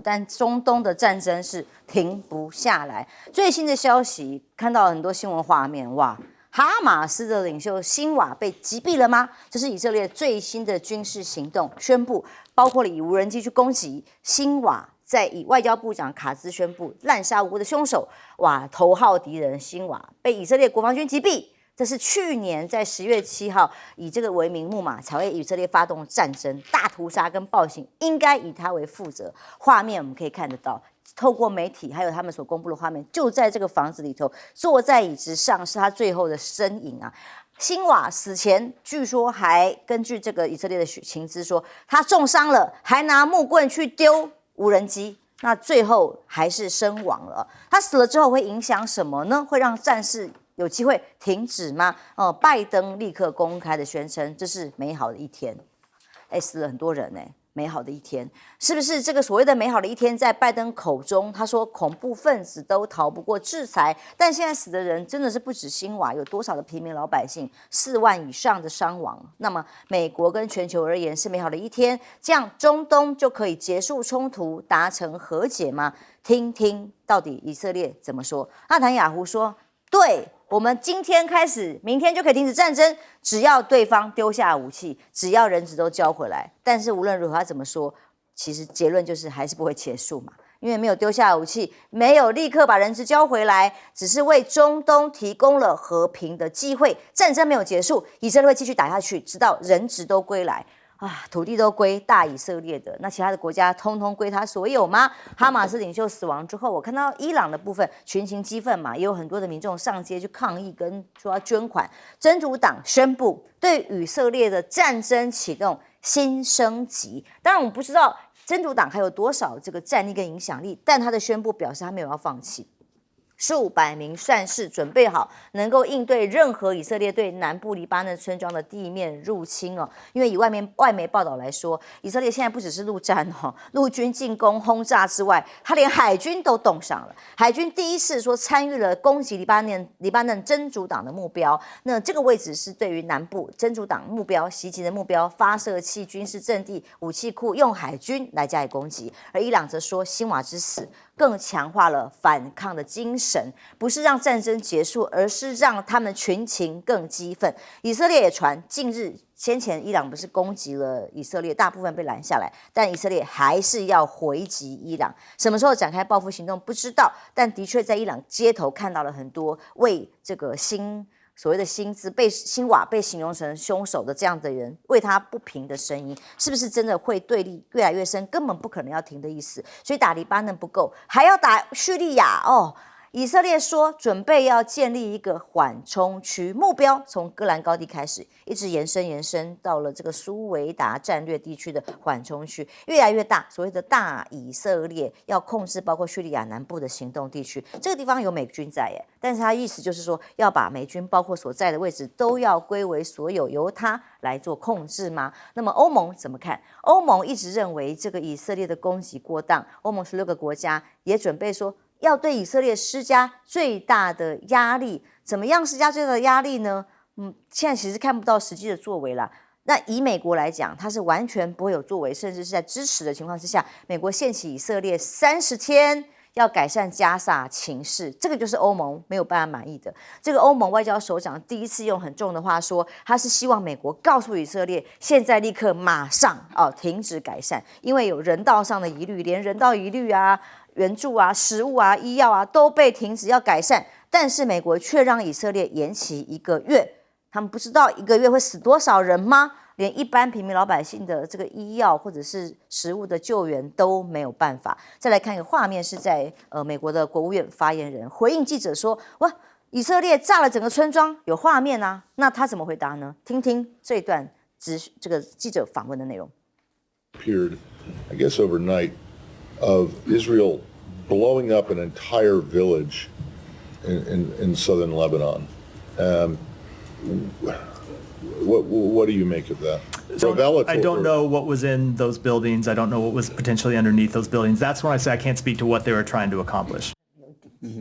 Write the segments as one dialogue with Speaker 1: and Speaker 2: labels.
Speaker 1: 但中东的战争是停不下来。最新的消息看到很多新闻画面，哇！哈马斯的领袖辛瓦被击毙了吗？这是以色列最新的军事行动宣布，包括了以无人机去攻击辛瓦。在以外交部长卡兹宣布滥杀无辜的凶手，哇，头号敌人辛瓦被以色列国防军击毙。这是去年在10月7号以这个为名目嘛，才为以色列发动战争、大屠杀跟暴行，应该以他为负责。画面我们可以看得到，透过媒体还有他们所公布的画面，就在这个房子里头，坐在椅子上是他最后的身影啊。辛瓦死前据说还根据这个以色列的情资说，他重伤了，还拿木棍去丢无人机，那最后还是身亡了。他死了之后会影响什么呢？会让战事有机会停止吗？拜登立刻公开的宣称，这是美好的一天。死了很多人美好的一天，是不是这个所谓的美好的一天，在拜登口中，他说恐怖分子都逃不过制裁，但现在死的人真的是不止辛瓦，有多少的平民老百姓，4万以上的伤亡。那么美国跟全球而言是美好的一天，这样中东就可以结束冲突，达成和解吗？听听到底以色列怎么说。纳坦雅胡说，对，我们今天开始，明天就可以停止战争，只要对方丢下武器，只要人质都交回来。但是无论如何，他怎么说，其实结论就是还是不会结束嘛，因为没有丢下武器，没有立刻把人质交回来，只是为中东提供了和平的机会。战争没有结束，以色列会继续打下去，直到人质都归来。土地都归大以色列的，那其他的国家通通归他所有吗？哈马斯领袖死亡之后，我看到伊朗的部分群情激愤嘛，也有很多的民众上街去抗议，跟说要捐款。真主党宣布对以色列的战争启动新升级。当然，我们不知道真主党还有多少这个战力跟影响力，但他的宣布表示他没有要放弃。数百名战士准备好，能够应对任何以色列对南部黎巴嫩村庄的地面入侵哦。因为以外媒报道来说，以色列现在不只是陆战陆军进攻轰炸之外，他连海军都动上了。海军第一次说参与了攻击黎巴嫩真主党的目标。那这个位置是对于南部真主党目标袭击的目标，发射器、军事阵地、武器库，用海军来加以攻击。而伊朗则说，辛瓦之死更强化了反抗的精神，不是让战争结束，而是让他们群情更激愤。以色列也传，近日先前伊朗不是攻击了以色列，大部分被拦下来，但以色列还是要回击伊朗。什么时候展开报复行动不知道，但的确在伊朗街头看到了很多为这个所谓的辛瓦被形容成凶手的这样的人，为他不平的声音，是不是真的会对立越来越深？根本不可能要停的意思。所以打黎巴嫩不够，还要打叙利亚哦。以色列说准备要建立一个缓冲区，目标从戈兰高地开始，一直延伸到了这个苏维达战略地区的缓冲区，越来越大。所谓的大以色列要控制包括叙利亚南部的行动地区，这个地方有美军在耶，但是他意思就是说要把美军包括所在的位置都要归为所有，由他来做控制吗？那么欧盟怎么看？欧盟一直认为这个以色列的攻击过当，欧盟16个国家也准备说要对以色列施加最大的压力。怎么样施加最大的压力呢？现在其实看不到实际的作为啦。那以美国来讲，它是完全不会有作为，甚至是在支持的情况之下，美国限期以色列30天要改善加萨情势，这个就是欧盟没有办法满意的。这个欧盟外交首长第一次用很重的话说，他是希望美国告诉以色列，现在立刻马上停止改善，因为有人道上的疑虑，连人道疑虑啊、援助啊、食物啊、医药啊都被停止要改善，但是美国却让以色列延期1个月。他们不知道1个月会死多少人吗？连一般平民老百姓的这个医药或者是食物的救援都没有办法。再来看一个画面，是在美国的国务院发言人回应记者说：“哇，以色列炸了整个村庄，有画面啊。”那他怎么回答呢？听听这一段这个记者访问的内容。
Speaker 2: Appeared, I guess overnight, of Israel blowing up an entire village in southern Lebanon. What do you make of that?
Speaker 3: So I don't know what was in those buildings. I don't know what was potentially underneath those buildings. That's when I say I can't speak to what they were trying to accomplish.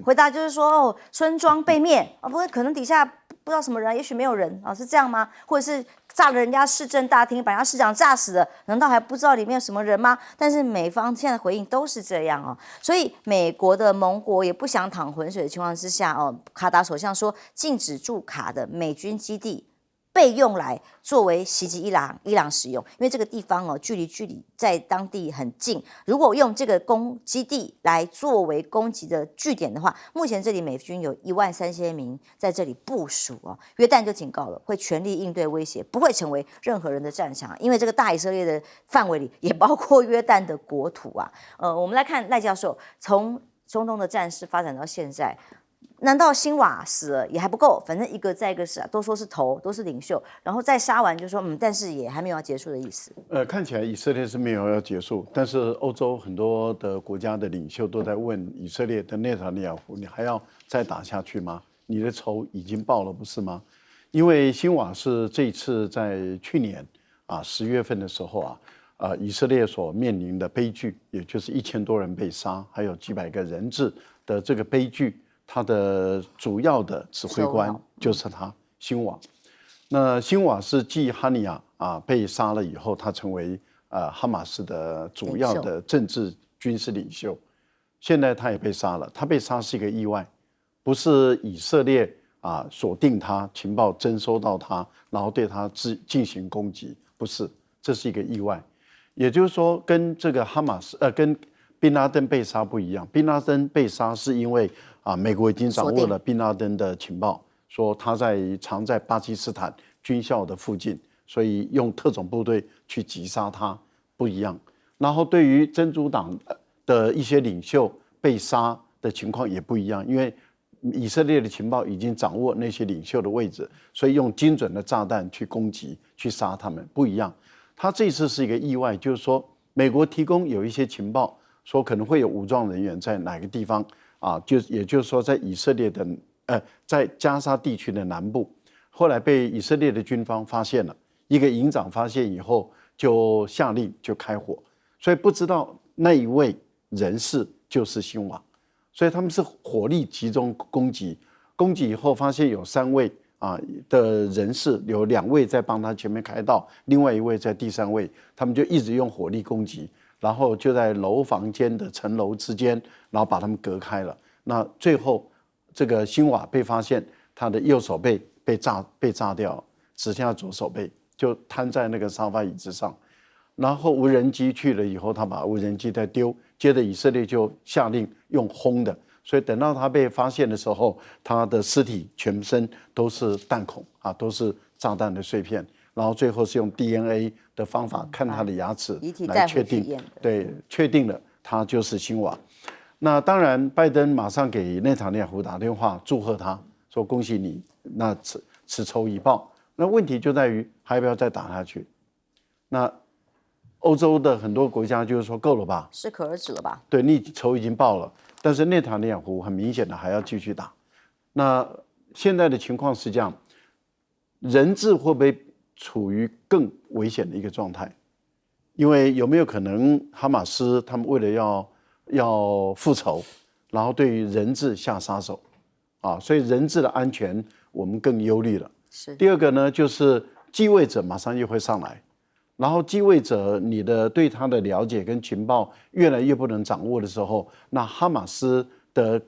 Speaker 1: 回答就是说，村庄被灭不过可能底下不知道什么人，也许没有人啊，是这样吗？或者是炸了人家市政大厅，把人家市长炸死了，难道还不知道里面有什么人吗？但是美方现在的回应都是这样哦，所以美国的盟国也不想淌浑水的情况之下哦，卡达首相说禁止驻卡的美军基地被用来作为袭击伊朗使用，因为这个地方哦，距离在当地很近。如果用这个基地来作为攻击的据点的话，目前这里美军有13000名在这里部署哦。约旦就警告了，会全力应对威胁，不会成为任何人的战场，因为这个大以色列的范围里也包括约旦的国土啊。我们来看赖教授，从中东的战事发展到现在。难道辛瓦死了也还不够？反正一个再一个死，都说是头，都是领袖，然后再杀完就说但是也还没有要结束的意思。
Speaker 4: 看起来以色列是没有要结束，但是欧洲很多的国家的领袖都在问以色列的内塔尼亚胡，你还要再打下去吗？你的仇已经报了，不是吗？因为辛瓦是这一次在去年10月份的时候以色列所面临的悲剧，也就是1000多人被杀，还有几百个人质的这个悲剧。他的主要的指挥官就是他辛瓦。那辛瓦是继哈尼亚被杀了以后，他成为哈马斯的主要的政治军事领袖。现在他也被杀了，他被杀是一个意外，不是以色列锁定他，情报征收到他，然后对他进行攻击，不是，这是一个意外。也就是说，跟这个跟宾拉登被杀不一样，宾拉登被杀是因为美国已经掌握了宾拉登的情报，说他藏在巴基斯坦军校的附近，所以用特种部队去击杀他，不一样。然后对于真主党的一些领袖被杀的情况也不一样，因为以色列的情报已经掌握那些领袖的位置，所以用精准的炸弹去攻击、去杀他们，不一样。他这次是一个意外，就是说美国提供有一些情报，说可能会有武装人员在哪个地方。也就是说，在以色列的在加沙地区的南部，后来被以色列的军方发现了，一个营长发现以后就下令就开火，所以不知道那一位人士就是辛瓦，所以他们是火力集中攻击以后发现有3位的人士，有2位在帮他前面开道，另外1位在第3位，他们就一直用火力攻击。然后就在楼房间的层楼之间，然后把他们隔开了。那最后，这个辛瓦被发现，他的右手背被炸掉了，只剩下左手背，就瘫在那个沙发椅子上。然后无人机去了以后，他把无人机再丢，接着以色列就下令用轰的，所以等到他被发现的时候，他的尸体全身都是弹孔都是炸弹的碎片。然后最后是用 DNA 的方法看他的牙齿来确定，对，确定了他就是辛瓦。那当然，拜登马上给内塔尼亚胡打电话祝贺他，说恭喜你，那此仇已报。那问题就在于还要不要再打下去？那欧洲的很多国家就是说够了吧，
Speaker 1: 适可而止了吧？
Speaker 4: 对，你仇已经报了，但是内塔尼亚胡很明显的还要继续打。那现在的情况是这样，人质会不会处于更危险的一个状态？因为有没有可能哈马斯他们为了要复仇，然后对于人质下杀手所以人质的安全我们更忧虑了。
Speaker 1: 是。第
Speaker 4: 二个呢，就是继位者马上又会上来，然后继位者你的对他的了解跟情报越来越不能掌握的时候，那哈马斯的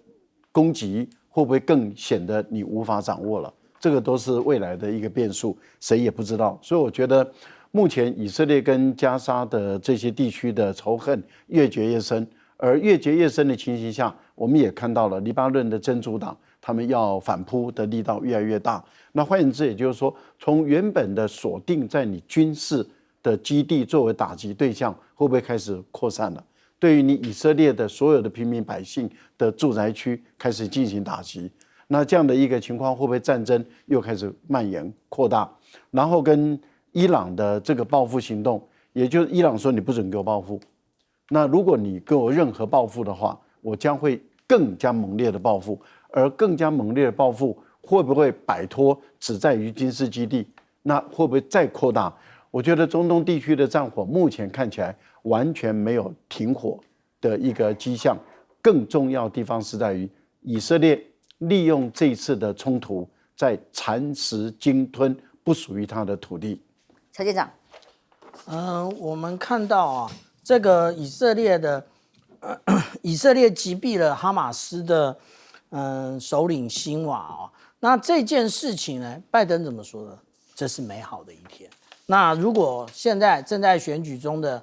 Speaker 4: 攻击会不会更显得你无法掌握了？这个都是未来的一个变数，谁也不知道。所以我觉得目前以色列跟加沙的这些地区的仇恨越结越深，而越结越深的情形下，我们也看到了黎巴嫩的真主党他们要反扑的力道越来越大。那换言之，也就是说，从原本的锁定在你军事的基地作为打击对象，会不会开始扩散了？对于你以色列的所有的平民百姓的住宅区开始进行打击？那这样的一个情况，会不会战争又开始蔓延扩大？然后跟伊朗的这个报复行动，也就是伊朗说你不准给我报复，那如果你给我任何报复的话，我将会更加猛烈的报复，而更加猛烈的报复会不会摆脱只在于军事基地？那会不会再扩大？我觉得中东地区的战火目前看起来完全没有停火的一个迹象。更重要的地方是在于以色列利用这一次的冲突，在蚕食鲸吞不属于他的土地。
Speaker 1: 乔舰长，
Speaker 5: 我们看到啊，这个以色列击毙了哈马斯的首领辛瓦啊，那这件事情呢，拜登怎么说的？这是美好的一天。那如果现在正在选举中的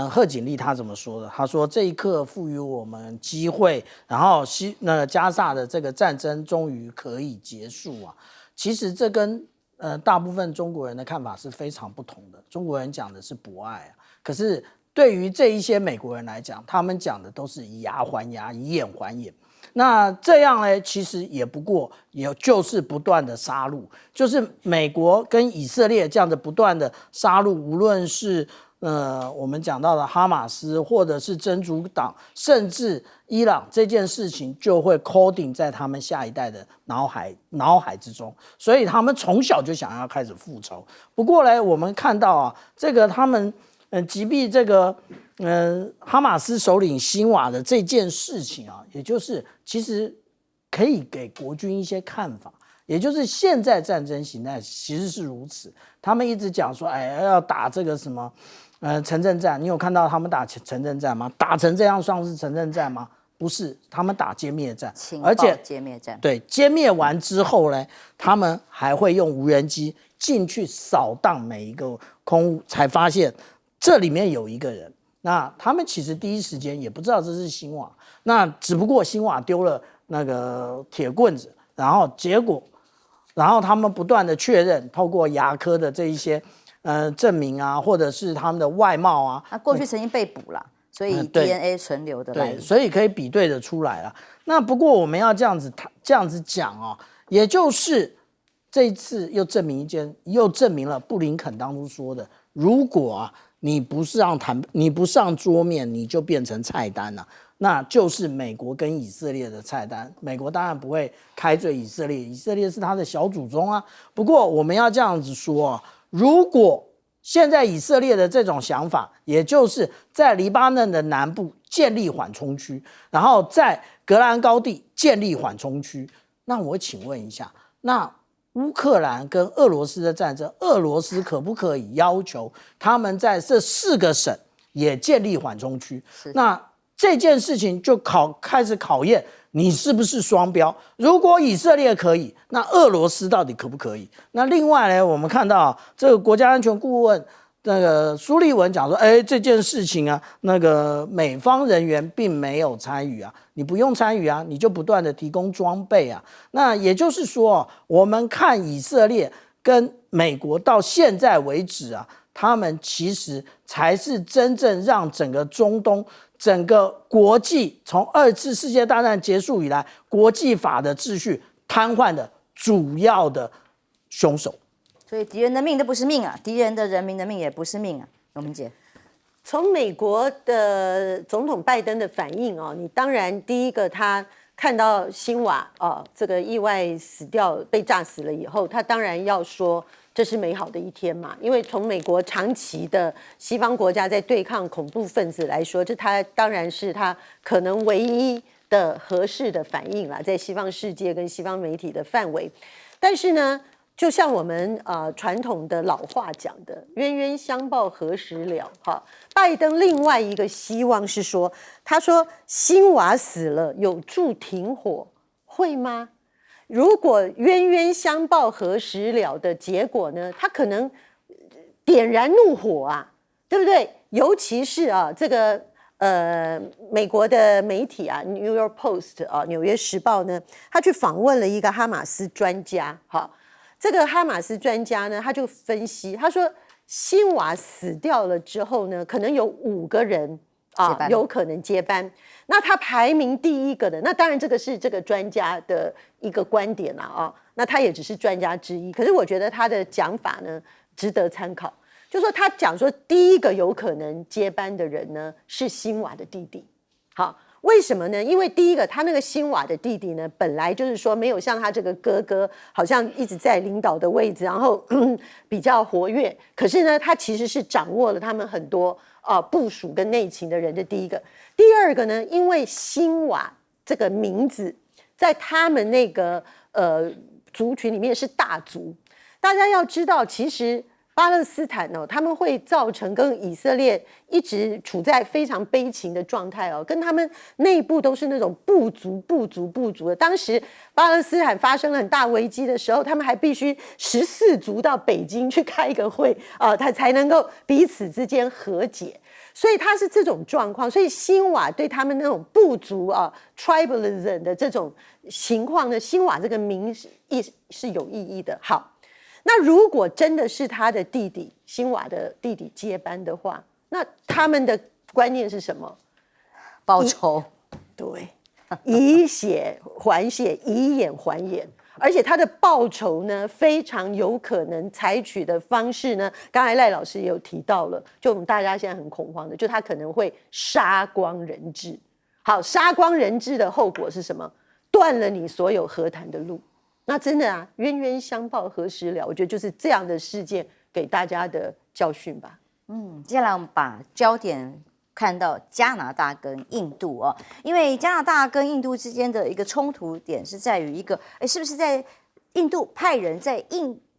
Speaker 5: 贺锦丽他怎么说的？他说这一刻赋予我们机会，然后加萨的这个战争终于可以结束啊。其实这跟大部分中国人的看法是非常不同的。中国人讲的是博爱啊，可是对于这一些美国人来讲，他们讲的都是以牙还牙，以眼还眼。那这样呢，其实也不过也就是不断的杀戮，就是美国跟以色列这样的不断的杀戮，无论是我们讲到的哈马斯，或者是真主党，甚至伊朗这件事情，就会 coding 在他们下一代的脑海之中，所以他们从小就想要开始复仇。不过呢，我们看到啊，这个他们击毙这个哈马斯首领辛瓦的这件事情啊，也就是其实可以给国军一些看法。也就是现在战争形态其实是如此，他们一直讲说，哎，要打这个什么，城镇战。你有看到他们打城镇战吗？打成这样算是城镇战吗？不是，他们打歼灭战，而且
Speaker 1: 歼灭战，
Speaker 5: 对，歼灭完之后呢，他们还会用无人机进去扫荡每一个空屋，才发现这里面有一个人。那他们其实第一时间也不知道这是辛瓦，那只不过辛瓦丢了那个铁棍子，然后他们不断的确认，透过牙科的这一些证明啊，或者是他们的外貌啊，
Speaker 1: 他过去曾经被捕了，所以 DNA 存留的来源，
Speaker 5: 对，所以可以比对的出来了。那不过我们要这样子讲啊，也就是这一次又证明了布林肯当初说的，如果啊你不上桌面，你就变成菜单了。那就是美国跟以色列的菜单，美国当然不会开罪以色列，以色列是他的小祖宗啊。不过我们要这样子说啊，如果现在以色列的这种想法，也就是在黎巴嫩的南部建立缓冲区，然后在戈兰高地建立缓冲区，那我请问一下，那乌克兰跟俄罗斯的战争，俄罗斯可不可以要求他们在这4个省也建立缓冲区？那这件事情就开始考验你是不是双标。如果以色列可以，那俄罗斯到底可不可以？那另外呢，我们看到这个国家安全顾问那个苏利文讲说，这件事情啊，那个美方人员并没有参与啊，你不用参与啊，你就不断的提供装备啊。那也就是说，我们看以色列跟美国到现在为止啊，他们其实才是真正让整个中东、整个国际从2次世界大战结束以来，国际法的秩序瘫痪的主要的凶手。
Speaker 1: 所以敌人的命都不是命啊，敌人的人民的命也不是命啊。荣明姐，
Speaker 6: 从美国的总统拜登的反应哦，你当然第一个他看到辛瓦这个意外死掉被炸死了以后，他当然要说这是美好的一天嘛，因为从美国长期的西方国家在对抗恐怖分子来说，这他当然是他可能唯一的合适的反应啦，在西方世界跟西方媒体的范围。但是呢，就像我们传统的老话讲的，冤冤相报何时了？哈，拜登另外一个希望是说，他说辛瓦死了有助停火，会吗？如果冤冤相报何时了的结果呢，他可能点燃怒火啊，对不对？尤其是这个美国的媒体啊，《New York Post》《纽约时报》呢，他去访问了一个哈马斯专家，哈。这个哈马斯专家呢，他就分析，他说辛瓦死掉了之后呢，可能有5个人有可能接班。那他排名第1个的，那当然这个是这个专家的一个观点啊，那他也只是专家之一。可是我觉得他的讲法呢，值得参考。就说他讲说，第1个有可能接班的人呢，是辛瓦的弟弟。好。为什么呢？因为第一个，他那个辛瓦的弟弟呢，本来就是说没有像他这个哥哥，好像一直在领导的位置，然后比较活跃。可是呢，他其实是掌握了他们很多部署跟内情的人的第一个。第2个呢，因为辛瓦这个名字在他们那个族群里面是大族。大家要知道，其实巴勒斯坦哦，他们会造成跟以色列一直处在非常悲情的状态哦，跟他们内部都是那种不足的。当时巴勒斯坦发生了很大危机的时候，他们还必须14族到北京去开一个会啊，他才能够彼此之间和解。所以他是这种状况，所以辛瓦对他们那种部族啊 tribalism 的这种情况呢，辛瓦这个名是有意义的。好。那如果真的是他的弟弟辛瓦的弟弟接班的话，那他们的观念是什么？
Speaker 1: 报仇。
Speaker 6: 对，以血还血，以眼还眼。而且他的报仇呢，非常有可能采取的方式呢，刚才赖老师也有提到了，就我们大家现在很恐慌的，就他可能会杀光人质。好，杀光人质的后果是什么？断了你所有和谈的路。那真的啊，冤冤相报何时了？我觉得就是这样的事件给大家的教训吧。
Speaker 1: 接下来我们把焦点看到加拿大跟印度哦，因为加拿大跟印度之间的一个冲突点是在于一个，是不是在印度派人在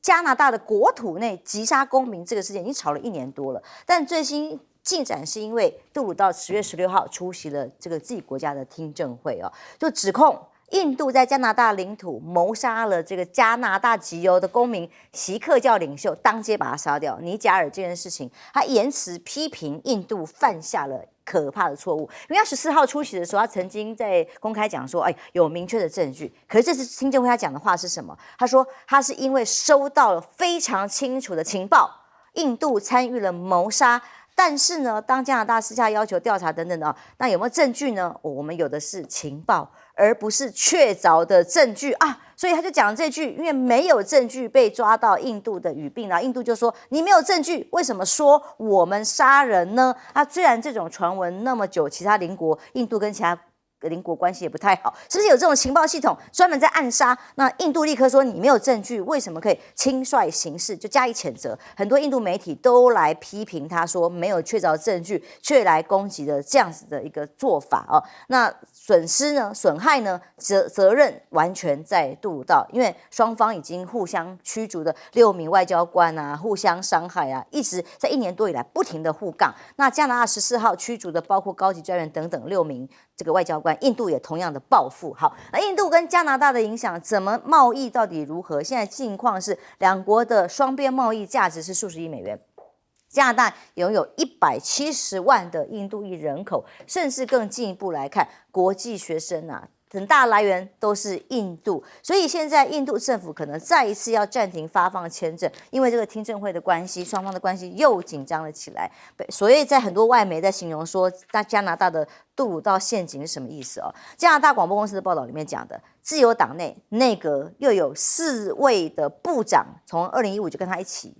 Speaker 1: 加拿大的国土内击杀公民这个事件已经吵了1年多了，但最新进展是因为杜鲁道10月16号出席了这个自己国家的听证会哦，就指控印度在加拿大领土谋杀了这个加拿大籍邮的公民锡克教领袖，当街把他杀掉。尼贾尔这件事情，他言辞批评印度犯下了可怕的错误。因为他14号出席的时候，他曾经在公开讲说，有明确的证据。可是这次听证会他讲的话是什么？他说他是因为收到了非常清楚的情报，印度参与了谋杀。但是呢，当加拿大私下要求调查等等的，那有没有证据呢？我们有的是情报，而不是确凿的证据啊。所以他就讲这句，因为没有证据被抓到印度的语病，然后印度就说你没有证据，为什么说我们杀人呢？虽然这种传闻那么久，其他邻国印度跟其他邻国关系也不太好，是不是有这种情报系统专门在暗杀？那印度立刻说你没有证据，为什么可以轻率行事，就加以谴责。很多印度媒体都来批评他说没有确凿证据却来攻击的这样子的一个做法哦。那损害呢责任完全在杜鲁道，因为双方已经互相驱逐的6名外交官啊，互相伤害啊，一直在1年多以来不停的互杠。那加拿大14号驱逐的包括高级专员等等6名这个外交官，印度也同样的报复。好，那印度跟加拿大的影响，怎么贸易到底如何？现在境况是两国的双边贸易价值是数十亿美元。加拿大拥有170万的印度裔人口，甚至更进一步来看，国际学生啊，很大来源都是印度，所以现在印度政府可能再一次要暂停发放签证，因为这个听证会的关系，双方的关系又紧张了起来。所以在很多外媒在形容说，加拿大的杜鲁道陷阱是什么意思哦？加拿大广播公司的报道里面讲的，自由党内阁又有4位的部长，从2015就跟他一起，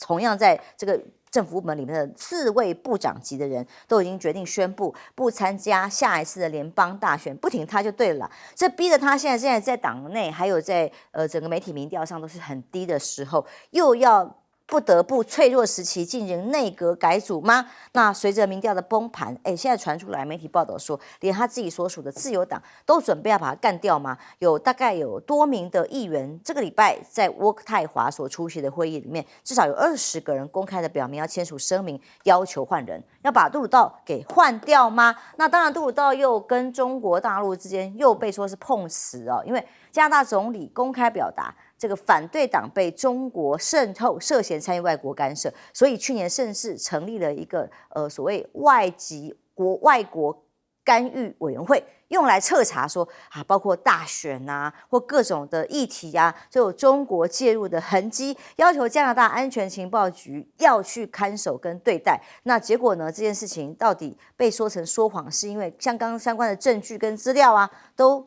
Speaker 1: 同样在这个政府部门里面的4位部长级的人都已经决定宣布不参加下一次的联邦大选，不挺他就对了啦。这逼得他现在在党内还有在整个媒体民调上都是很低的时候，又要不得不脆弱时期进行内阁改组吗？那随着民调的崩盘，现在传出来媒体报道说，连他自己所属的自由党都准备要把他干掉吗？大概有多名的议员这个礼拜在渥克泰华所出席的会议里面，至少有20个人公开的表明要签署声明，要求换人，要把杜鲁道给换掉吗？那当然，杜鲁道又跟中国大陆之间又被说是碰瓷哦，因为加拿大总理公开表达，这个反对党被中国渗透，涉嫌参与外国干涉，所以去年正式成立了一个所谓外国干预委员会，用来彻查说包括大选啊或各种的议题啊，就有中国介入的痕迹，要求加拿大安全情报局要去看守跟对待。那结果呢？这件事情到底被说成说谎，是因为相关的证据跟资料啊都。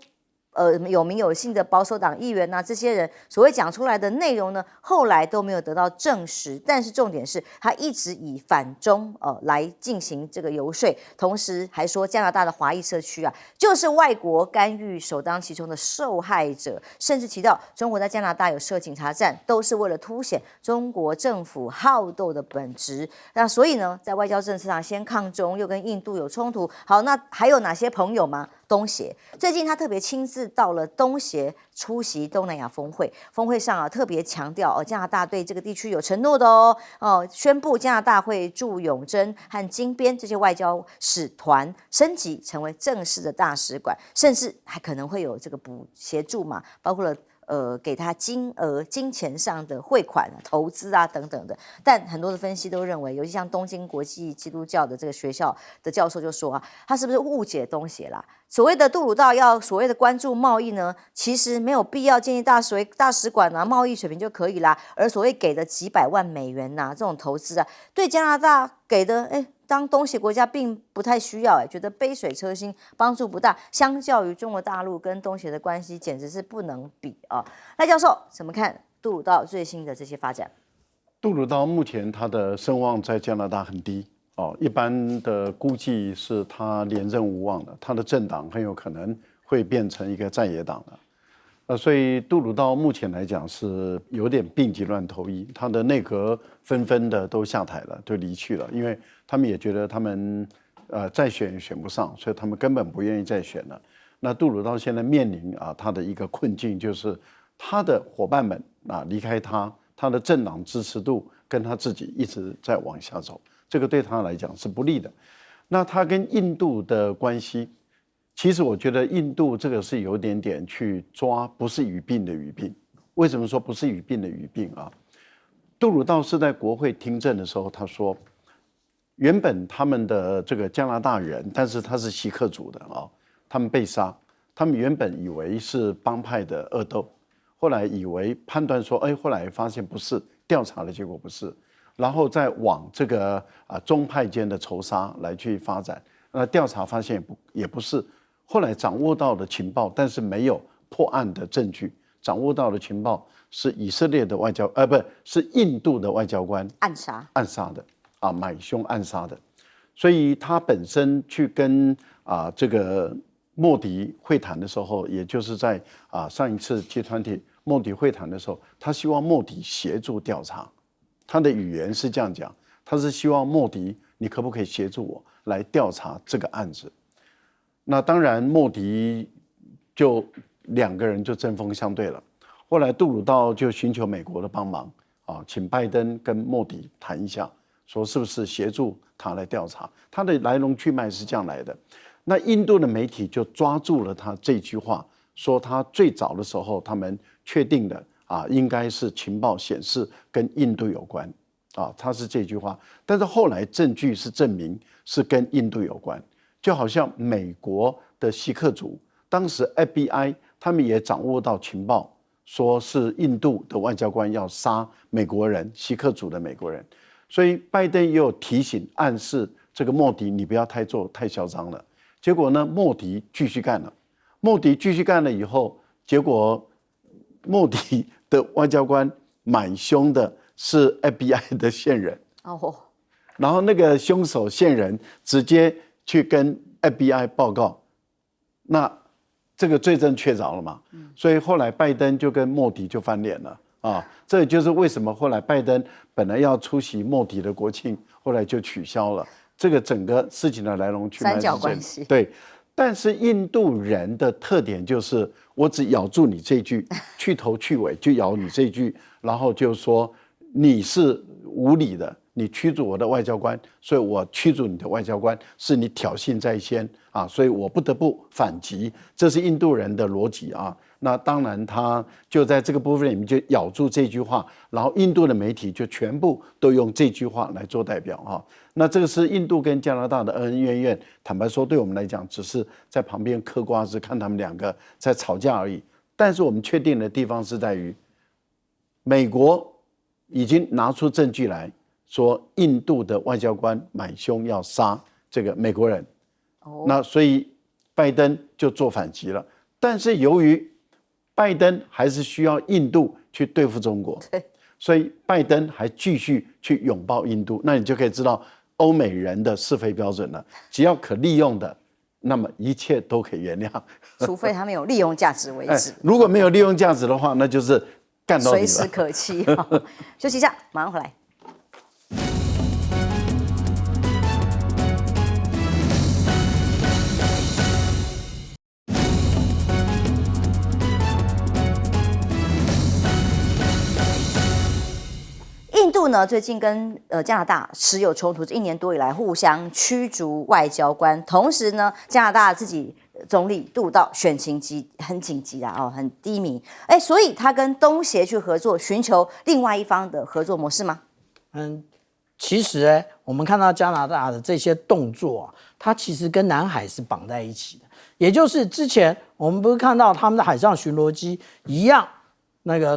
Speaker 1: 有名有姓的保守党议员这些人所谓讲出来的内容呢，后来都没有得到证实。但是重点是他一直以反中来进行这个游说，同时还说加拿大的华裔社区就是外国干预首当其冲的受害者，甚至提到中国在加拿大有设警察站，都是为了凸显中国政府好斗的本质。那所以呢，在外交政策上先抗中，又跟印度有冲突。好，那还有哪些朋友吗？东协。最近他特别亲自到了东协出席东南亚峰会，峰会上啊特别强调加拿大对这个地区有承诺的宣布加拿大会驻永贞和金边这些外交使团升级成为正式的大使馆，甚至还可能会有这个协助嘛，包括了。给他金钱上的汇款投资等等的，但很多的分析都认为，尤其像东京国际基督教的这个学校的教授就说他是不是误解东协啦？所谓的杜鲁道要所谓的关注贸易呢，其实没有必要建立大使馆贸易水平就可以啦。而所谓给的几百万美元这种投资对加拿大给的当东协国家并不太需要，觉得杯水车薪，帮助不大。相较于中国大陆跟东协的关系，简直是不能比赖教授怎么看杜鲁道最新的这些发展？
Speaker 4: 杜鲁道目前他的声望在加拿大很低一般的估计是他连任无望的，他的政党很有可能会变成一个在野党的。所以杜鲁道目前来讲是有点病急乱投医，他的内阁纷纷的都下台了，都离去了，因为他们也觉得他们再选也选不上，所以他们根本不愿意再选了。那杜鲁道现在面临他的一个困境，就是他的伙伴们离开他，他的政党支持度跟他自己一直在往下走，这个对他来讲是不利的。那他跟印度的关系，其实我觉得印度这个是有点点去抓不是语病的语病。为什么说不是语病的语病杜鲁道是在国会听证的时候，他说原本他们的这个加拿大人，但是他是锡克族的他们被杀，他们原本以为是帮派的恶斗，后来以为判断说后来发现不是，调查的结果不是，然后再往这个宗派间的仇杀来去发展，调查发现也不是。后来掌握到的情报，但是没有破案的证据。掌握到的情报是以色列的外交，是印度的外交官暗杀的买凶暗杀的。所以他本身去跟这个莫迪会谈的时候，也就是在上一次集团体莫迪会谈的时候，他希望莫迪协助调查。他的语言是这样讲，他是希望莫迪，你可不可以协助我来调查这个案子？那当然，莫迪就两个人就针锋相对了。后来杜鲁道就寻求美国的帮忙请拜登跟莫迪谈一下，说是不是协助他来调查。他的来龙去脉是这样来的。那印度的媒体就抓住了他这句话，说他最早的时候他们确定的应该是情报显示跟印度有关他是这句话，但是后来证据是证明是跟印度有关。就好像美国的锡克族，当时 FBI 他们也掌握到情报，说是印度的外交官要杀美国人，锡克族的美国人，所以拜登也有提醒暗示这个莫迪，你不要太嚣张了。结果呢，莫迪继续干了以后，结果莫迪的外交官买凶的是 FBI 的线人然后那个凶手线人直接去跟 FBI 报告，那这个罪证确凿了嘛？所以后来拜登就跟莫迪就翻脸了这就是为什么后来拜登本来要出席莫迪的国庆，后来就取消了。这个整个事情的来龙去脉是这样，三角关系。对，但是印度人的特点就是我只咬住你这句，去头去尾就咬你这句，然后就说你是无理的。你驱逐我的外交官，所以我驱逐你的外交官，是你挑衅在先所以我不得不反击，这是印度人的逻辑那当然他就在这个部分里面就咬住这句话，然后印度的媒体就全部都用这句话来做代表那这个是印度跟加拿大的恩恩怨怨，坦白说对我们来讲只是在旁边嗑瓜子看他们两个在吵架而已。但是我们确定的地方是在于，美国已经拿出证据来说印度的外交官买凶要杀这个美国人那所以拜登就做反击了。但是由于拜登还是需要印度去对付中国，所以拜登还继续去拥抱印度。那你就可以知道欧美人的是非标准了，只要可利用的，那么一切都可以原谅，
Speaker 1: 除非他们有利用价值为止。
Speaker 4: 如果没有利用价值的话，那就是干到底了，
Speaker 1: 随时可期休息一下，马上回来。度呢，最近跟加拿大时有冲突，1年多以来互相驱逐外交官，同时呢，加拿大自己总理杜鲁道选情很紧急啦，很低迷，所以他跟东协去合作，寻求另外一方的合作模式吗？
Speaker 5: 其实我们看到加拿大的这些动作啊，它其实跟南海是绑在一起的，也就是之前我们不是看到他们的海上巡逻机一样，那个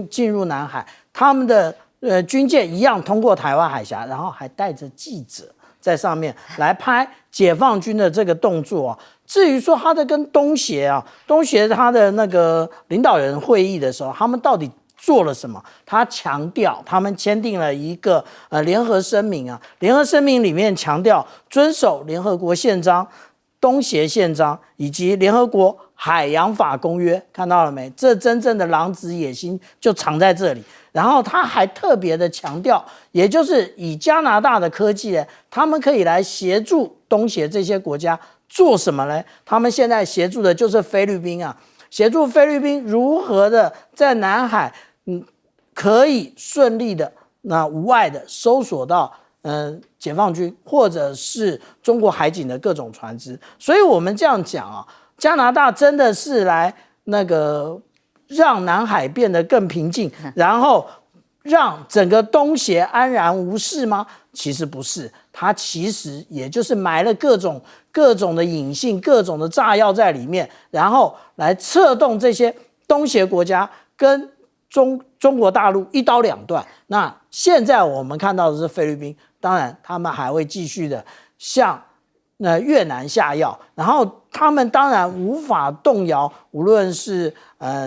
Speaker 5: 进入南海，他们的军舰一样通过台湾海峡，然后还带着记者在上面来拍解放军的这个动作啊。至于说他的跟东协他的那个领导人会议的时候，他们到底做了什么？他强调他们签订了一个联合声明啊，联合声明里面强调遵守联合国宪章、东协宪章以及联合国海洋法公约，看到了没？这真正的狼子野心就藏在这里。然后他还特别的强调，也就是以加拿大的科技呢，他们可以来协助东协这些国家做什么呢？他们现在协助的就是菲律宾啊，协助菲律宾如何的在南海可以顺利的无碍的搜索到解放军或者是中国海警的各种船只。所以我们这样讲啊，加拿大真的是来让南海变得更平静，然后让整个东协安然无事吗？其实不是，它其实也就是埋了各种的隐性、各种的炸药在里面，然后来策动这些东协国家跟中国大陆一刀两断。那现在我们看到的是菲律宾，当然他们还会继续的向越南下药，然后他们当然无法动摇，无论是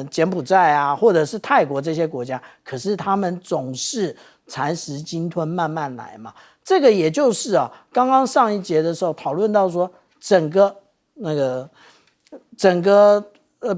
Speaker 5: 柬埔寨啊，或者是泰国这些国家，可是他们总是蚕食鲸吞，慢慢来嘛。这个也就是刚刚上一节的时候讨论到说，整个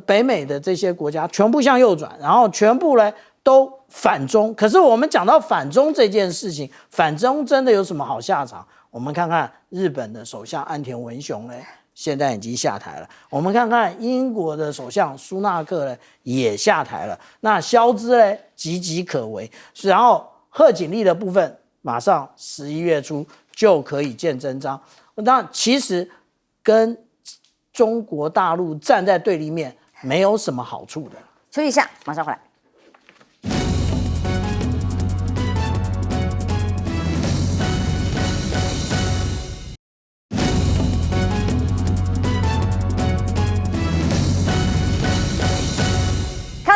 Speaker 5: 北美的这些国家全部向右转，然后全部呢都反中。可是我们讲到反中这件事情，反中真的有什么好下场？我们看看日本的首相岸田文雄呢，现在已经下台了。我们看看英国的首相苏纳克呢，也下台了。那肖兹呢，岌岌可危。然后贺锦丽的部分，马上11月初就可以见真章。那其实跟中国大陆站在对立面没有什么好处的。
Speaker 1: 休息一下，马上回来。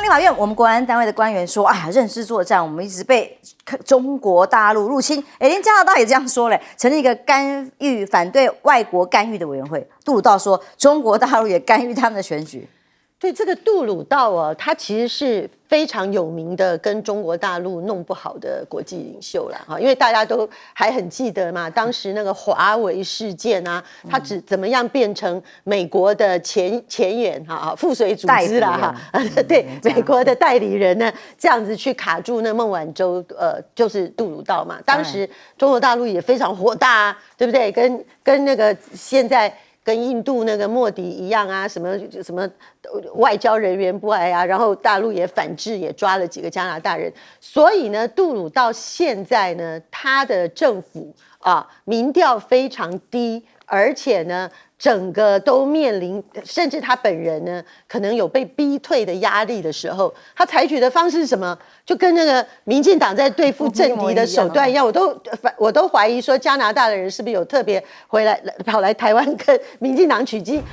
Speaker 1: 立法院，我们国安单位的官员说：“哎呀，认知作战，我们一直被中国大陆入侵。”连加拿大也这样说嘞，成立一个反对外国干预的委员会。杜鲁道说，中国大陆也干预他们的选举。
Speaker 6: 对，这个杜鲁道他其实是非常有名的跟中国大陆弄不好的国际领袖啦，因为大家都还很记得嘛，当时那个华为事件啊，他怎么样变成美国的前沿附随组织啦对，美国的代理人呢，这样子去卡住那孟晚舟，就是杜鲁道嘛。当时中国大陆也非常火大啊，对不对？跟那个现在。跟印度那个莫迪一样啊，什么外交人员不来啊，然后大陆也反制，也抓了几个加拿大人。所以呢，杜鲁道现在呢，他的政府民调非常低，而且呢，整个都面临，甚至他本人呢，可能有被逼退的压力的时候，他采取的方式是什么？就跟那个民进党在对付政敌的手段一样，我都怀疑说加拿大的人是不是有特别跑来台湾跟民进党取经。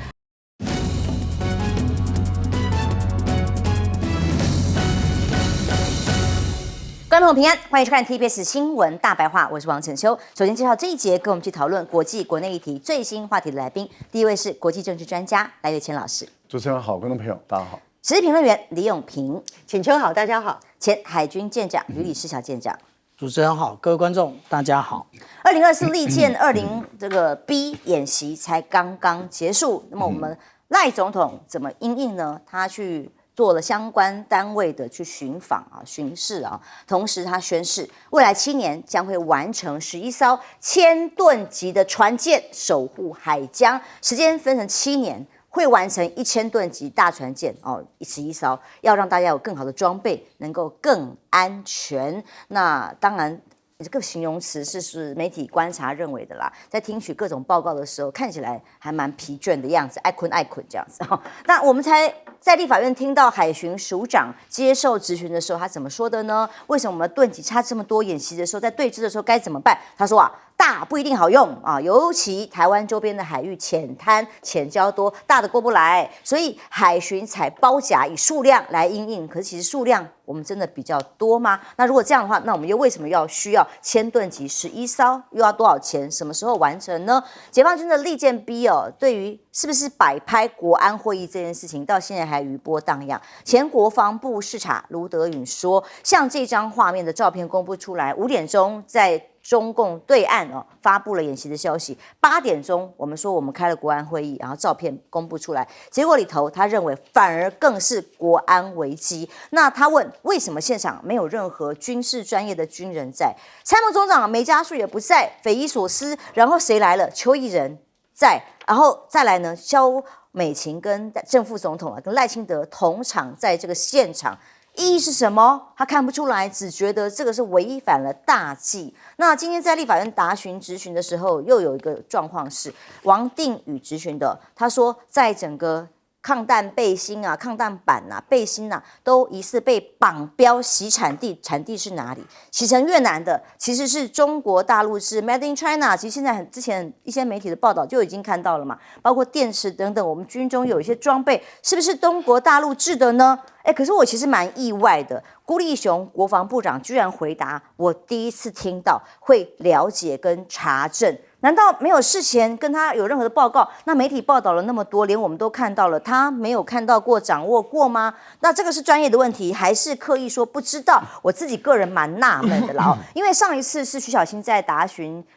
Speaker 1: 观众朋友平安，欢迎收看 TBS 新闻大白话，我是王晨秋。首先介绍这一节跟我们去讨论国际国内议题最新话题的来宾，第一位是国际政治专家赖岳谦老师。
Speaker 4: 主持人好，观众朋友大家好。
Speaker 1: 时事评论员李永平，
Speaker 6: 浅秋好，大家好。
Speaker 1: 前海军舰长吕礼士小舰长，
Speaker 5: 主持人好，各位观众大家好。
Speaker 1: 2024利剑20这个 B 演习才刚刚结束，那么我们赖总统怎么因应呢？他去做了相关单位的去巡访巡视同时他宣示，未来7年将会完成11艘1000吨级的船舰守护海疆，时间分成7年。会完成1000吨级大船舰哦，11艘，要让大家有更好的装备，能够更安全。那当然。这个形容词是媒体观察认为的啦，在听取各种报告的时候，看起来还蛮疲倦的样子，爱困这样子。那我们才在立法院听到海巡署长接受质询的时候，他怎么说的呢？为什么我们的盾级差这么多？演习的时候，在对峙的时候该怎么办？他说啊，大不一定好用啊，尤其台湾周边的海域浅滩、浅礁多，大的过不来，所以海巡采包夹以数量来因应。可是其实数量我们真的比较多吗？那如果这样的话，那我们又为什么需要1000吨级11艘？又要多少钱？什么时候完成呢？解放军的利剑 B 哦，对于是不是摆拍国安会议这件事情，到现在还余波荡漾。前国防部视察卢德允说，像这张画面的照片公布出来，5点钟在中共对岸发布了演习的消息，8点钟我们说我们开了国安会议，然后照片公布出来，结果里头他认为反而更是国安危机。那他问为什么现场没有任何军事专业的军人在？参谋总长梅家树也不在，匪夷所思。然后谁来了？邱毅人在，然后再来呢？萧美琴跟正副总统跟赖清德同场在这个现场。意义是什么？他看不出来，只觉得这个是违反了大忌。那今天在立法院答询质询的时候，又有一个状况是王定宇质询的，他说在整个抗弹背心啊、抗弹板啊、背心啊，都疑似被绑标洗产地，产地是哪里？洗成越南的，其实是中国大陆，是 Made in China。其实现在之前一些媒体的报道就已经看到了嘛，包括电池等等，我们军中有一些装备，是不是中国大陆制的呢？可是我其实蛮意外的，辜立雄国防部长居然回答我第一次听到会了解跟查证。难道没有事前跟他有任何的报告？那媒体报道了那么多，连我们都看到了，他没有看到过、掌握过吗？那这个是专业的问题，还是刻意说不知道？我自己个人蛮纳闷的啦。因为上一次是徐小青在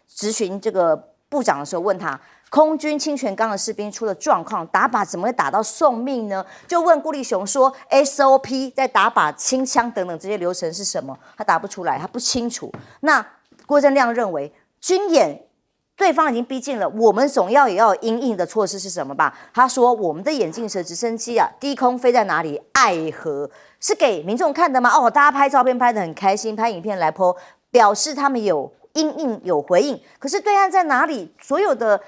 Speaker 1: 质询这个部长的时候问他，空军清泉岗的士兵出了状况，打靶怎么会打到送命呢？就问顾立雄说 SOP 在打靶、清枪等等这些流程是什么？他答不出来，他不清楚。那郭正亮认为军演。对方已经逼近了，我们总也要有因应的措施是什么吧？他说我们的眼镜蛇直升机啊，低空飞在哪里？爱河是给民众看的吗？大家拍照片拍得很开心，拍影片来 po， 表示他们有因应有回应。可是对岸在哪里？所有的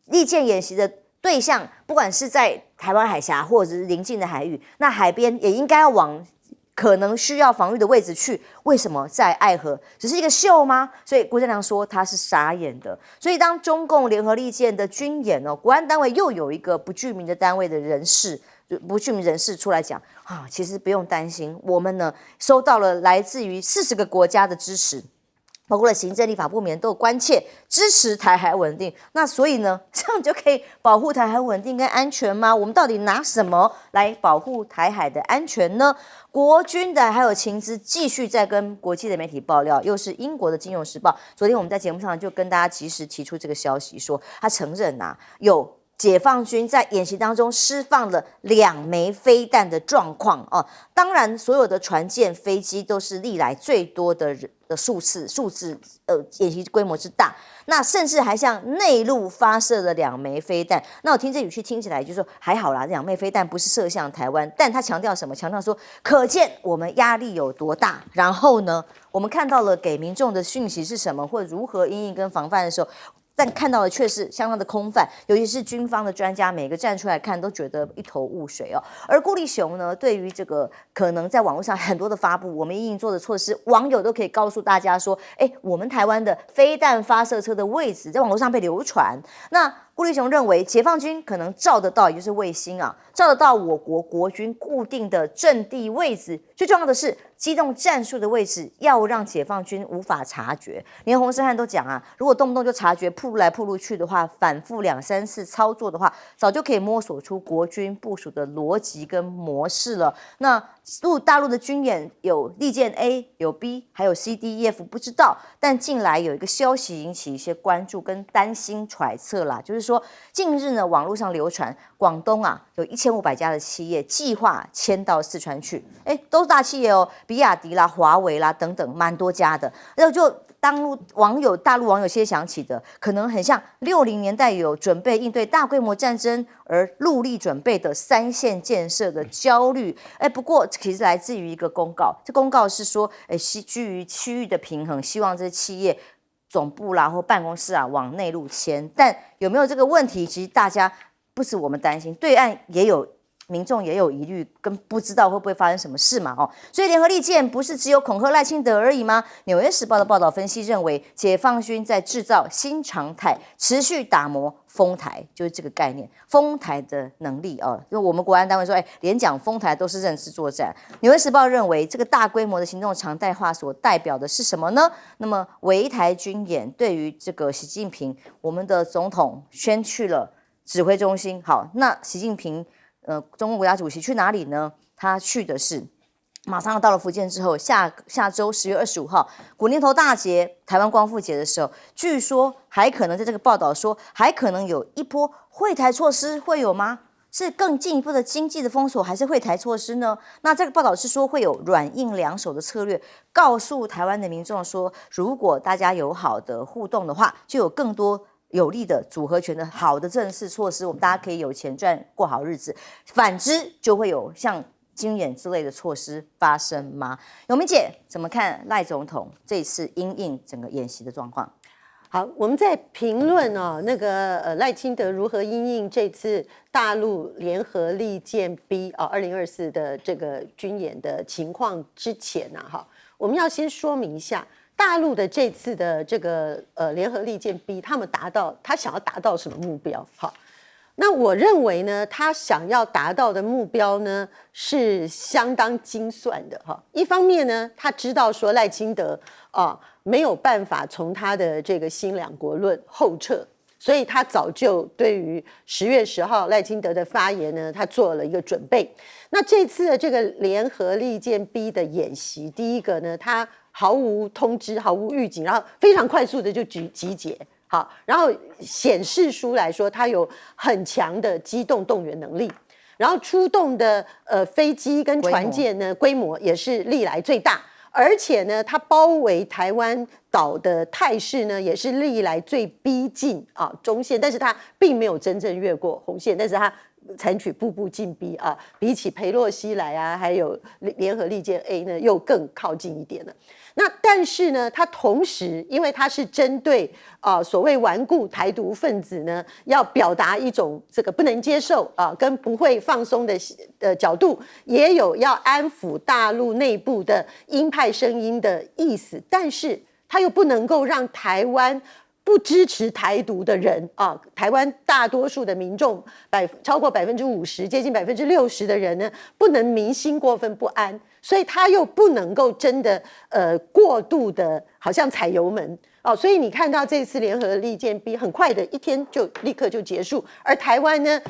Speaker 1: 利剑演习的对象，不管是在台湾海峡或者是邻近的海域，那海边也应该要往可能需要防御的位置去，为什么在爱河？只是一个秀吗？所以郭正亮说他是傻眼的。所以当中共联合利剑的军演国安单位又有一个不具名的单位的人士，不具名人士出来讲其实不用担心，我们呢收到了来自于40个国家的支持。包括了行政立法部门都有关切支持台海稳定，那所以呢，这样就可以保护台海稳定跟安全吗？我们到底拿什么来保护台海的安全呢？国军的还有情资继续在跟国际的媒体爆料，又是英国的《金融时报》，昨天我们在节目上就跟大家及时提出这个消息，说他承认有解放军在演习当中释放了2枚飞弹的状况当然，所有的船舰、飞机都是历来最多的数字，演习规模之大。那甚至还向内陆发射了2枚飞弹。那我听这语气听起来就是说还好啦，2枚飞弹不是射向台湾，但他强调什么？强调说，可见我们压力有多大。然后呢，我们看到了给民众的讯息是什么，或者如何因应跟防范的时候。但看到的却是相当的空泛，尤其是军方的专家，每个站出来看都觉得一头雾水而顾立雄呢，对于这个可能在网络上很多的发布，我们应做的措施，网友都可以告诉大家说，我们台湾的飞弹发射车的位置在网络上被流传。那顾立雄认为，解放军可能照得到，也就是卫星照得到我国国军固定的阵地位置。最重要的是，机动战术的位置要让解放军无法察觉。连洪胜汉都讲如果动不动就察觉暴露来暴露去的话，反复2、3次操作的话，早就可以摸索出国军部署的逻辑跟模式了。那大陆的军演有利剑 A， 有 B， 还有 C、D、E、F， 不知道。但近来有一个消息引起一些关注跟担心揣测啦，就是说近日呢，网络上流传广东有1500家的企业计划迁到四川去，都是大企业比亚迪啦、华为啦等等，蛮多家的。然后就大陆网友些想起的，可能很像60年代有准备应对大规模战争而陆力准备的3线建设的焦虑。不过其实来自于一个公告，这公告是说，基于区域的平衡，希望这些企业总部啦或办公室啊往内陆迁。但有没有这个问题？其实大家不止我们担心，对岸也有。民众也有疑虑，跟不知道会不会发生什么事嘛？所以联合利剑不是只有恐吓赖清德而已吗？纽约时报的报道分析认为，解放军在制造新常态，持续打磨丰台，就是这个概念，丰台的能力哦。因为我们国安单位说，连讲丰台都是认知作战。纽约时报认为，这个大规模的行动常态化所代表的是什么呢？那么围台军演对于这个习近平，我们的总统先去了指挥中心，好，那习近平。中国国家主席去哪里呢？他去的是马上到了福建之后，下周10月25号，古年头大节、台湾光复节的时候，据说还可能在这个报道说，还可能有一波惠台措施，会有吗？是更进一步的经济的封锁，还是惠台措施呢？那这个报道是说会有软硬两手的策略，告诉台湾的民众说，如果大家有好的互动的话，就有更多。有利的组合拳的好的正式措施，我们大家可以有钱赚，过好日子。反之，就会有像军演之类的措施发生吗？永明姐怎么看赖总统这一次因应整个演习的状况？
Speaker 6: 好，我们在评论那个赖清德如何因应这次大陆联合利剑 B 2024的这个军演的情况之前我们要先说明一下。大陆的这次的这个联合利剑 B， 他想要达到什么目标？好，那我认为呢，他想要达到的目标呢是相当精算的哈。一方面呢，他知道说赖清德没有办法从他的这个新两国论后撤，所以他早就对于10月10号赖清德的发言呢，他做了一个准备。那这次的这个联合利剑 B 的演习，第一个呢，他毫无通知、毫无预警，然后非常快速的就集结，好，然后显示出来说他有很强的机动动员能力，然后出动的飞机跟船舰呢规模也是历来最大，而且呢，它包围台湾岛的态势呢也是历来最逼近中线，但是它并没有真正越过红线，但是它采取步步进逼比起裴洛西来还有联合利剑 A 呢又更靠近一点了。那但是呢，它同时因为它是针对所谓顽固台独分子呢，要表达一种这个不能接受跟不会放松的角度，也有要安抚大陆内部的鹰派声音的意思，但是它又不能够让台湾不支持台独的人台湾大多数的民众超过50%，接近60%的人呢，不能民心过分不安，所以他又不能够真的过度的，好像踩油门所以你看到这次联合利剑 B 很快的一天就立刻就结束，而台湾呢，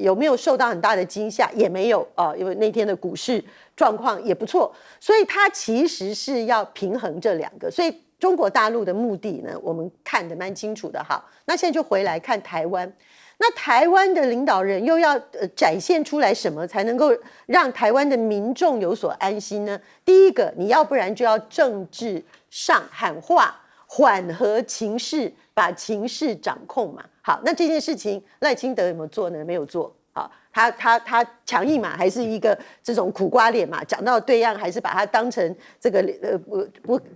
Speaker 6: 有没有受到很大的惊吓？也没有因为那天的股市状况也不错，所以它其实是要平衡这两个，所以。中国大陆的目的呢，我们看得蛮清楚的。好，那现在就回来看台湾。那台湾的领导人又要展现出来什么，才能够让台湾的民众有所安心呢？第一个，你要不然就要政治上喊话，缓和情势，把情势掌控嘛。好，那这件事情赖清德有没有做呢？没有做。他强硬嘛，还是一个这种苦瓜脸嘛？讲到对岸，还是把他当成这个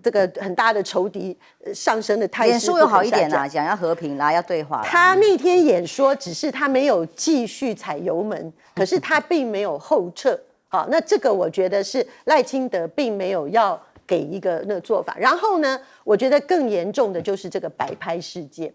Speaker 6: 这个很大的仇敌上升的态势。
Speaker 1: 脸书又好一点啦，讲要和平啦，要对话。
Speaker 6: 他那天演说，只是他没有继续踩油门，可是他并没有后撤。好，那这个我觉得是赖清德并没有要给一个那个做法。然后呢，我觉得更严重的就是这个摆拍事件。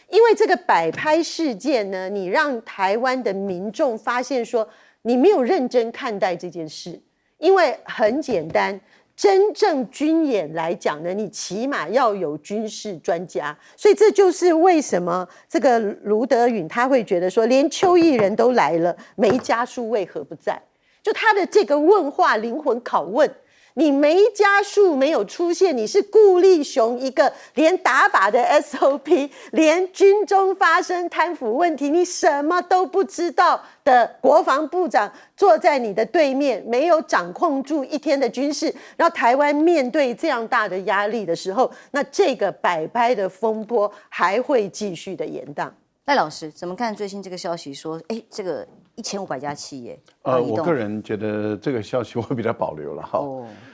Speaker 6: 因为这个摆拍事件呢，你让台湾的民众发现说你没有认真看待这件事，因为很简单，真正军演来讲呢，你起码要有军事专家，所以这就是为什么这个卢德允他会觉得说，连邱毅人都来了，梅家书为何不在？就他的这个问话灵魂拷问。你梅家树没有出现，你是顾立雄一个连打靶的 SOP， 连军中发生贪腐问题你什么都不知道的国防部长坐在你的对面，没有掌控住一天的军事，然后台湾面对这样大的压力的时候，那这个摆拍的风波还会继续的延宕。
Speaker 1: 赖老师怎么看最新这个消息说，这个1500家企业
Speaker 4: 我个人觉得这个消息我比较保留了哈。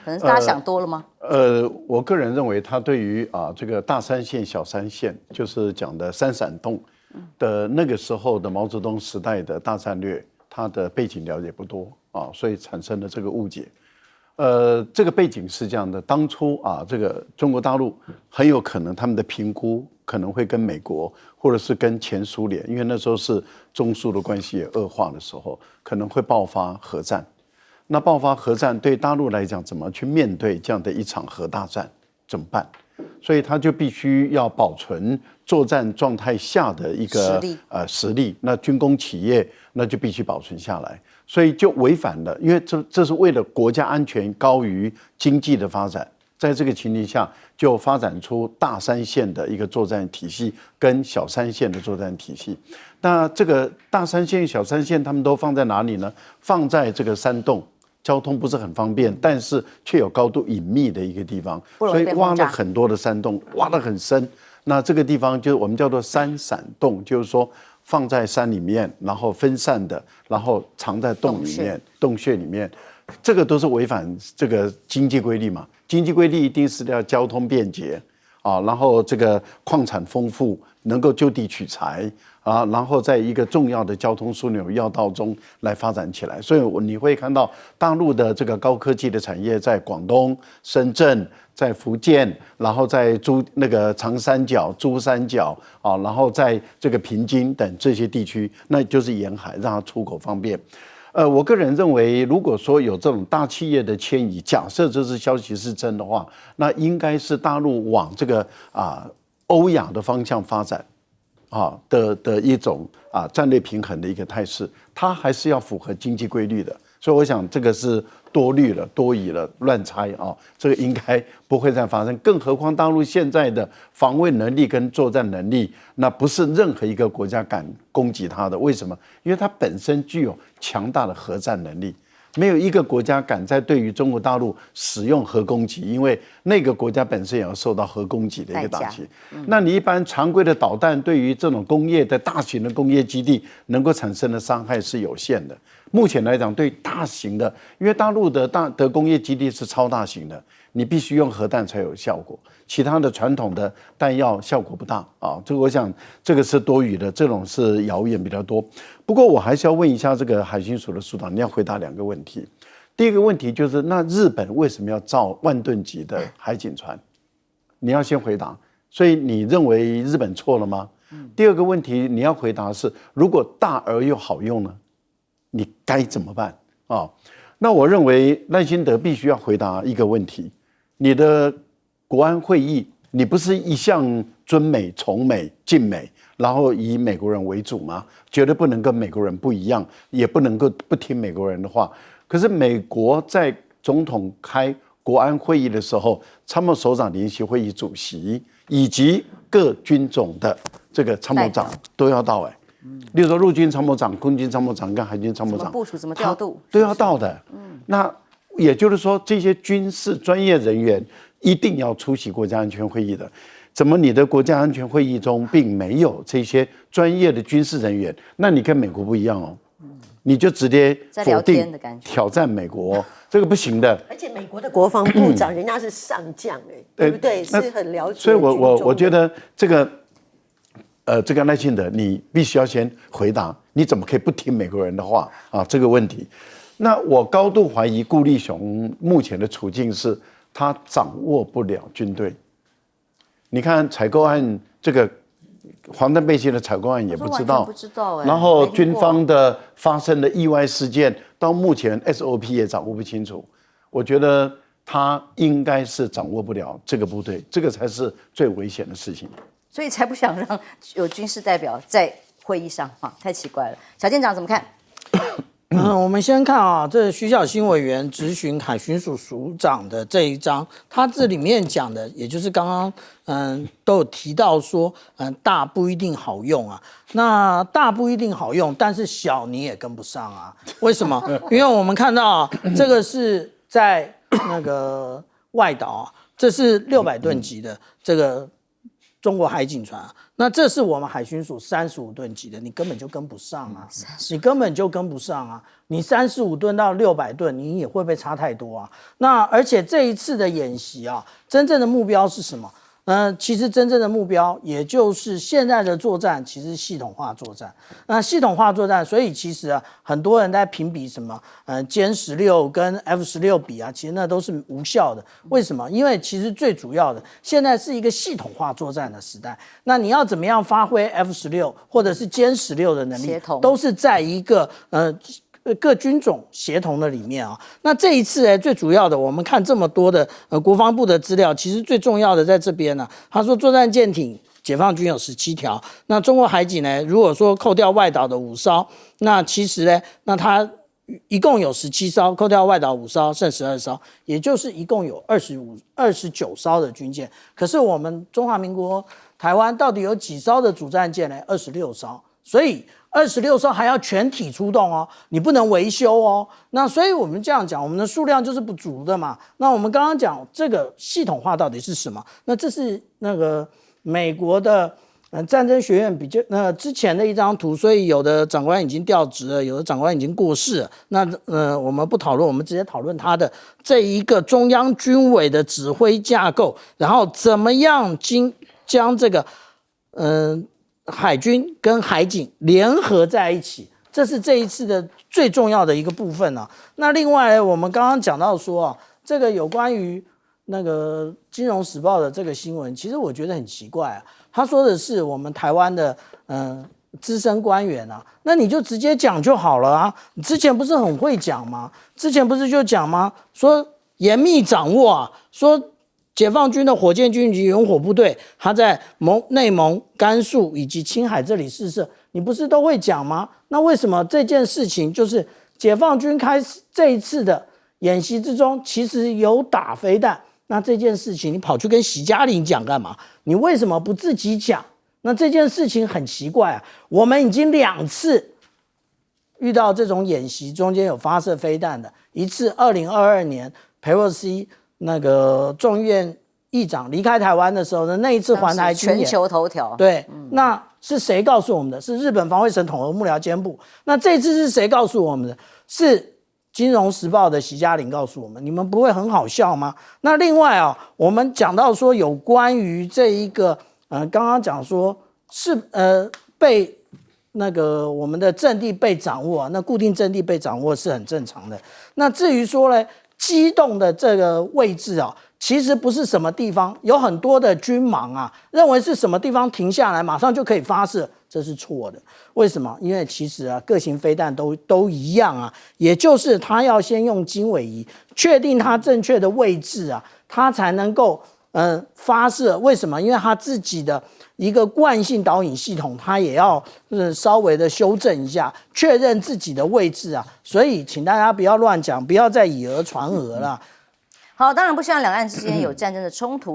Speaker 1: 可能是大家想多了吗？
Speaker 4: 我个人认为他对于这个大三线、小三线，就是讲的三闪动的那个时候的毛泽东时代的大战略，他的背景了解不多所以产生了这个误解。这个背景是这样的，当初这个中国大陆很有可能他们的评估可能会跟美国或者是跟前苏联，因为那时候是中苏的关系也恶化的时候，可能会爆发核战。那爆发核战对大陆来讲，怎么去面对这样的一场核大战，怎么办？所以他就必须要保存作战状态下的一个实力，那军工企业那就必须保存下来，所以就违反了，因为这是为了国家安全高于经济的发展，在这个情形下就发展出大三线的一个作战体系跟小三线的作战体系。那这个大三线、小三线他们都放在哪里呢？放在这个山洞。交通不是很方便，但是却有高度隐秘的一个地方，所以挖了很多的山洞，挖得很深。那这个地方就是我们叫做山闪洞，就是说放在山里面，然后分散的，然后藏在洞里面、洞穴里面，这个都是违反这个经济规律嘛。经济规律一定是要交通便捷然后这个矿产丰富，能够就地取材。然后在一个重要的交通枢纽要道中来发展起来，所以你会看到大陆的这个高科技的产业在广东、深圳、在福建，然后在长三角、珠三角然后在这个平津等这些地区，那就是沿海，让它出口方便。我个人认为，如果说有这种大企业的迁移，假设这次消息是真的话，那应该是大陆往这个欧亚的方向发展。的一种战略平衡的一个态势，它还是要符合经济规律的，所以我想这个是多虑了、多疑了、乱猜这个应该不会再发生。更何况大陆现在的防卫能力跟作战能力，那不是任何一个国家敢攻击它的。为什么？因为它本身具有强大的核战能力。没有一个国家敢在对于中国大陆使用核攻击，因为那个国家本身也要受到核攻击的一个打击。那你一般常规的导弹对于这种工业的大型的工业基地能够产生的伤害是有限的。目前来讲，对大型的，因为大陆的工业基地是超大型的，你必须用核弹才有效果，其他的传统的弹药效果不大这个我想这个是多余的，这种是谣言比较多。不过我还是要问一下这个海巡署的署长，你要回答2个问题。第一个问题就是，那日本为什么要造万吨级的海警船？你要先回答。所以你认为日本错了吗？第二个问题你要回答是，如果大而又好用呢，你该怎么办那我认为赖清德必须要回答一个问题：你的国安会议，你不是一向尊美、崇美、敬美，然后以美国人为主吗？绝对不能跟美国人不一样，也不能够不听美国人的话。可是美国在总统开国安会议的时候，参谋首长联席会议主席以及各军种的这个参谋长都要到例如说陆军参谋长、空军参谋长跟海军参谋长
Speaker 1: 部署怎么调度
Speaker 4: 都要到的。那也就是说，这些军事专业人员一定要出席国家安全会议的。怎么你的国家安全会议中并没有这些专业的军事人员？那你跟美国不一样你就直接否定挑战美国这个不行的。
Speaker 6: 而且美国的国防部长人家是上将对不对？是很了解。
Speaker 4: 所以我觉得这个赖清德，你必须要先回答，你怎么可以不听美国人的话这个问题。那我高度怀疑顾立雄目前的处境是，他掌握不了军队。你看采购案，这个防弹背心的采购案也不知道，然后军方的发生的意外事件，到目前 SOP 也掌握不清楚。我觉得他应该是掌握不了这个部队，这个才是最危险的事情。
Speaker 1: 所以才不想让有军事代表在会议上太奇怪了。小舰长怎么看？
Speaker 5: 我们先看啊，这徐小新委员质询海巡署署长的这一章，他这里面讲的，也就是刚刚都有提到说，大不一定好用啊。那大不一定好用，但是小你也跟不上啊。为什么？因为我们看到啊，这个是在那个外岛啊，这是600吨级的这个中国海警船啊。那这是我们海巡署35吨级的，你根本就跟不上啊！你根本就跟不上啊！你35吨到600吨，你也会不会差太多啊？那而且这一次的演习啊，真正的目标是什么？其实真正的目标，也就是现在的作战，其实系统化作战。那系统化作战，所以其实啊，很多人在评比什么，歼16跟 F16比啊，其实那都是无效的。为什么？因为其实最主要的，现在是一个系统化作战的时代。那你要怎么样发挥 F16或者是歼16的能力，都是在一个各军种协同的里面啊。那这一次最主要的，我们看这么多的国防部的资料，其实最重要的在这边呢。他说作战舰艇解放军有17条，那中国海警呢，如果说扣掉外岛的5艘，那其实呢，那它一共有17艘，扣掉外岛5艘，剩12艘，也就是一共有29艘的军舰。可是我们中华民国台湾到底有几艘的主战舰呢？26艘，所以26艘还要全体出动哦，你不能维修哦。那所以我们这样讲，我们的数量就是不足的嘛。那我们刚刚讲这个系统化到底是什么？那这是那个美国的战争学院比较之前的一张图，所以有的长官已经调职了，有的长官已经过世了。那我们不讨论，我们直接讨论他的这一个中央军委的指挥架构，然后怎么样将这个海军跟海警联合在一起，这是这一次的最重要的一个部分啊。那另外我们刚刚讲到说啊，这个有关于那个《金融时报》的这个新闻，其实我觉得很奇怪啊。他说的是我们台湾的资深官员啊，那你就直接讲就好了啊。你之前不是很会讲吗？之前不是就讲吗？说严密掌握啊，说解放军的火箭军及远火部队，他在内蒙、甘肃以及青海这里试射，你不是都会讲吗？那为什么这件事情就是解放军开始这一次的演习之中，其实有打飞弹？那这件事情你跑去跟习嘉玲讲干嘛？你为什么不自己讲？那这件事情很奇怪啊，我们已经2次遇到这种演习，中间有发射飞弹的，一次2022年裴洛西那个众议院议长离开台湾的时候呢，那一次环台军演
Speaker 1: 全球头条。
Speaker 5: 对，那是谁告诉我们的？是日本防卫省统合幕僚监部。那这次是谁告诉我们的？是《金融时报》的习嘉玲告诉我们。你们不会很好笑吗？那另外啊，我们讲到说有关于这一个刚刚讲说是被那个我们的阵地被掌握，那固定阵地被掌握是很正常的。那至于说呢，机动的这个位置啊，其实不是什么地方，有很多的军盲啊，认为是什么地方停下来马上就可以发射，这是错的。为什么？因为其实啊，各型飞弹都一样啊，也就是他要先用经纬仪确定它正确的位置啊，它才能够发射。为什么？因为它自己的一个惯性导引系统，它也要稍微的修正一下，确认自己的位置啊。所以请大家不要乱讲，不要再以讹传讹了。
Speaker 1: 好，当然不希望两岸之间有战争的冲突。